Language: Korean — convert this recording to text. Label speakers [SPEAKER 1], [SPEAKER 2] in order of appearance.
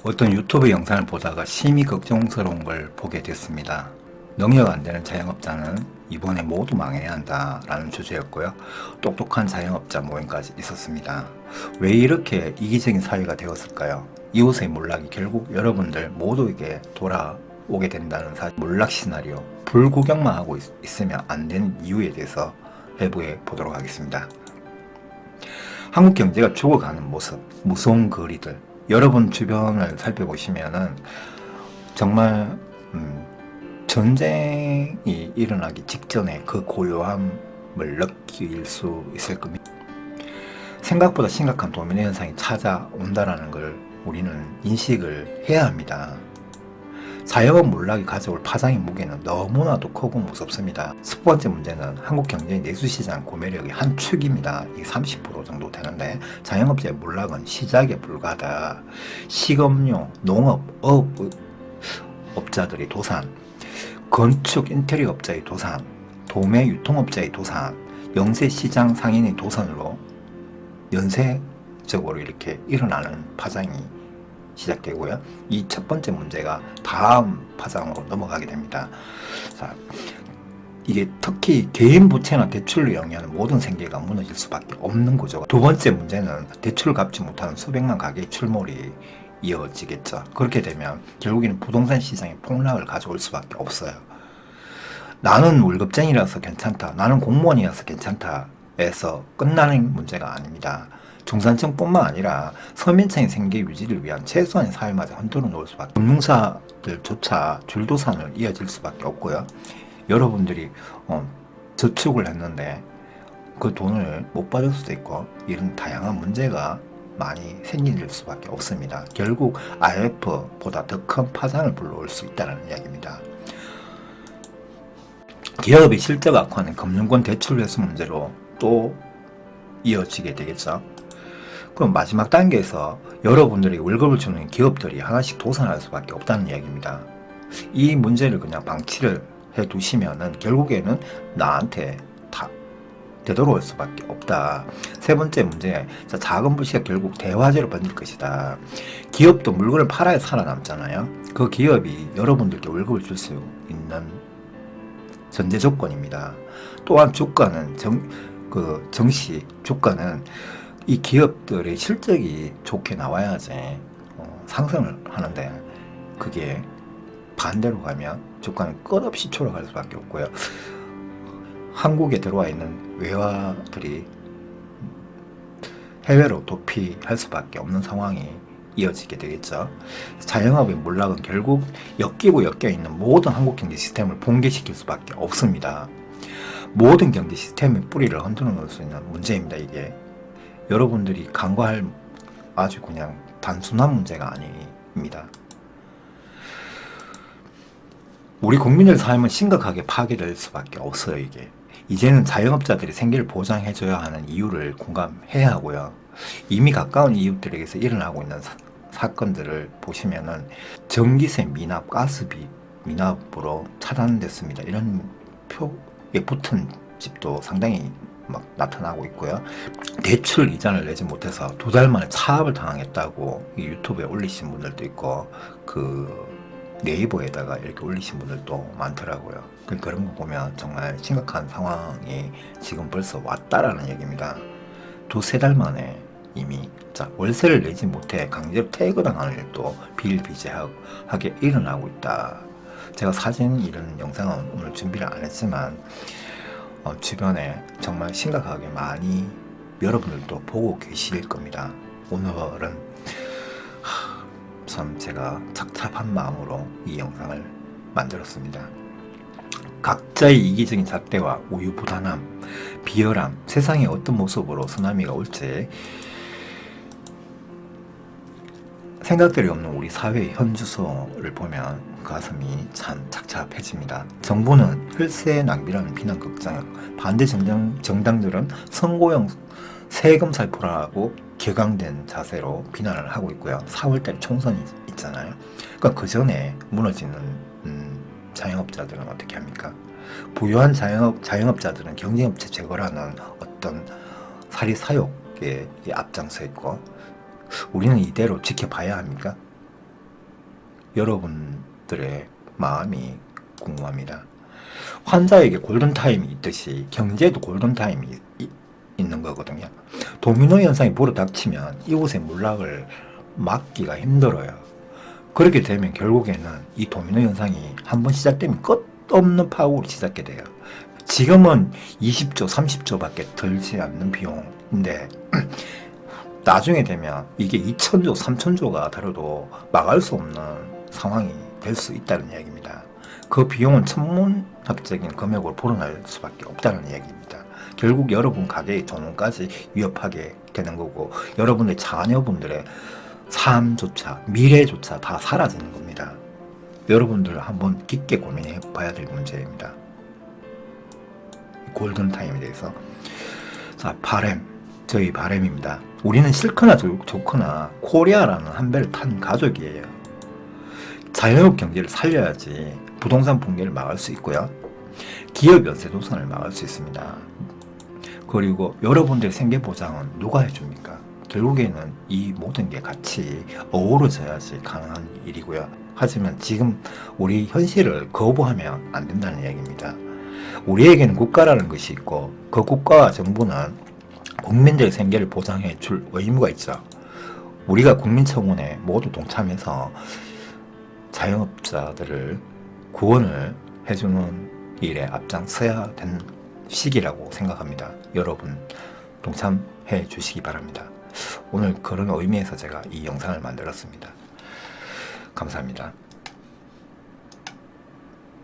[SPEAKER 1] 어떤 유튜브 영상을 보다가 심히 걱정스러운 걸 보게 됐습니다. 능력 안 되는 자영업자는 이번에 모두 망해야 한다라는 주제였고요. 똑똑한 자영업자 모임까지 있었습니다. 왜 이렇게 이기적인 사회가 되었을까요? 이웃의 몰락이 결국 여러분들 모두에게 돌아오게 된다는 몰락 시나리오, 불구경만 하고 있으면 안 되는 이유에 대해서 해부해 보도록 하겠습니다. 한국 경제가 죽어가는 모습, 무서운 거리들, 여러분 주변을 살펴보시면은 정말 전쟁이 일어나기 직전에 그 고요함을 느낄 수 있을 겁니다. 생각보다 심각한 도민의 현상이 찾아온다는 걸 우리는 인식을 해야 합니다. 자영업 몰락이 가져올 파장의 무게는 너무나도 크고 무섭습니다. 첫 번째 문제는 한국 경제의 내수시장 구매력의 한 축입니다. 이게 30% 정도 되는데 자영업자의 몰락은 시작에 불과하다. 식음료, 농업, 업자들의 도산, 건축 인테리어 업자의 도산, 도매 유통업자의 도산, 영세시장 상인의 도산으로 연쇄적으로 이렇게 일어나는 파장이 시작되고요. 이 첫 번째 문제가 다음 파장으로 넘어가게 됩니다. 자, 이게 특히 개인 부채나 대출로 영위하는 모든 생계가 무너질 수밖에 없는 구조가. 두 번째 문제는 대출을 갚지 못하는 수백만 가게의 출몰이 이어지겠죠. 그렇게 되면 결국에는 부동산 시장의 폭락을 가져올 수밖에 없어요. 나는 월급쟁이라서 괜찮다, 나는 공무원이라서 괜찮다 에서 끝나는 문제가 아닙니다. 중산층뿐만 아니라 서민층의 생계 유지를 위한 최소한의 사회마저 흔들어 놓을 수밖에, 금융사들조차 줄도산을 이어질 수밖에 없고요. 여러분들이 저축을 했는데 그 돈을 못 받을 수도 있고, 이런 다양한 문제가 많이 생길 수밖에 없습니다. 결국 IMF보다 더 큰 파장을 불러올 수 있다는 이야기입니다. 기업의 실적 악화는 금융권 대출 회수 문제로 또 이어지게 되겠죠. 그럼 마지막 단계에서 여러분들이 월급을 주는 기업들이 하나씩 도산할 수밖에 없다는 이야기입니다. 이 문제를 그냥 방치를 해 두시면은 결국에는 나한테 다 되돌아올 수밖에 없다. 세 번째 문제, 작은 부시가 결국 대화제로 번질 것이다. 기업도 물건을 팔아야 살아남잖아요. 그 기업이 여러분들께 월급을 줄 수 있는 전제 조건입니다. 또한 주가는 정시 주가는 이 기업들의 실적이 좋게 나와야지 상승을 하는데, 그게 반대로 가면 주가는 끝없이 추락할 수밖에 없고요. 한국에 들어와 있는 외화들이 해외로 도피할 수밖에 없는 상황이 이어지게 되겠죠. 자영업의 몰락은 결국 엮이고 엮여있는 모든 한국 경제 시스템을 붕괴시킬 수밖에 없습니다. 모든 경제 시스템의 뿌리를 흔들어 놓을 수 있는 문제입니다. 이게 여러분들이 간과할 아주 그냥 단순한 문제가 아닙니다. 우리 국민의 삶은 심각하게 파괴될 수밖에 없어요. 이게 이제는 자영업자들이 생계를 보장해줘야 하는 이유를 공감해야 하고요. 이미 가까운 이웃들에게서 일어나고 있는 사건들을 보시면은 전기세 미납, 가스비 미납으로 차단됐습니다. 이런 표에 붙은 집도 상당히 막 나타나고 있고요. 대출 이자를 내지 못해서 2달 만에 차압을 당했다고 유튜브에 올리신 분들도 있고, 그 네이버에다가 이렇게 올리신 분들도 많더라고요. 그런 거 보면 정말 심각한 상황이 지금 벌써 왔다라는 얘기입니다. 2-3달 만에 이미 월세를 내지 못해 강제로 퇴거당하는 일도 비일비재하게 일어나고 있다. 제가 사진 이런 영상은 오늘 준비를 안 했지만 주변에 정말 심각하게 많이 여러분들도 보고 계실 겁니다. 오늘은 참 제가 착잡한 마음으로 이 영상을 만들었습니다. 각자의 이기적인 잣대와 우유부단함, 비열함, 세상에 어떤 모습으로 쓰나미가 올지 생각들이 없는 우리 사회의 현주소를 보면 가슴이 참 착잡해집니다. 정부는 혈세 낭비라는 비난 극장, 반대 정당들은 선거용 세금 살포라고 격앙된 자세로 비난을 하고 있고요. 4월달에 총선이 있잖아요. 그러니까 그 전에 무너지는 자영업자들은 어떻게 합니까? 부유한 자영업자들은 경쟁업체 제거라는 어떤 사리사욕에 앞장서 있고, 우리는 이대로 지켜봐야 합니까? 여러분들의 마음이 궁금합니다. 환자에게 골든타임이 있듯이 경제에도 골든타임이 있는 거거든요. 도미노 현상이 불어닥치면 이곳의 몰락을 막기가 힘들어요. 그렇게 되면 결국에는 이 도미노 현상이 한번 시작되면 끝없는 파국으로 시작게 돼요. 지금은 20조, 30조 밖에 들지 않는 비용인데 나중에 되면 이게 2천조, 3천조가 들어도 막을 수 없는 상황이 될 수 있다는 이야기입니다. 그 비용은 천문학적인 금액으로 불어날 수밖에 없다는 이야기입니다. 결국 여러분 가게의 돈까지 위협하게 되는 거고 여러분의 자녀분들의 삶조차 미래조차 다 사라지는 겁니다. 여러분들 한번 깊게 고민해 봐야 될 문제입니다. 골든타임에 대해서. 자, 바램. 저희 바램입니다. 우리는 싫거나 좋거나 코리아라는 한 배를 탄 가족이에요. 자영업 경제를 살려야지 부동산 붕괴를 막을 수 있고요. 기업 연쇄 도산을 막을 수 있습니다. 그리고 여러분들의 생계 보장은 누가 해줍니까? 결국에는 이 모든 게 같이 어우러져야지 가능한 일이고요. 하지만 지금 우리 현실을 거부하면 안 된다는 이야기입니다. 우리에게는 국가라는 것이 있고 그 국가와 정부는 국민들의 생계를 보장해 줄 의무가 있죠. 우리가 국민청원에 모두 동참해서 자영업자들을 구원을 해주는 일에 앞장서야 되는 시기라고 생각합니다. 여러분 동참해 주시기 바랍니다. 오늘 그런 의미에서 제가 이 영상을 만들었습니다. 감사합니다.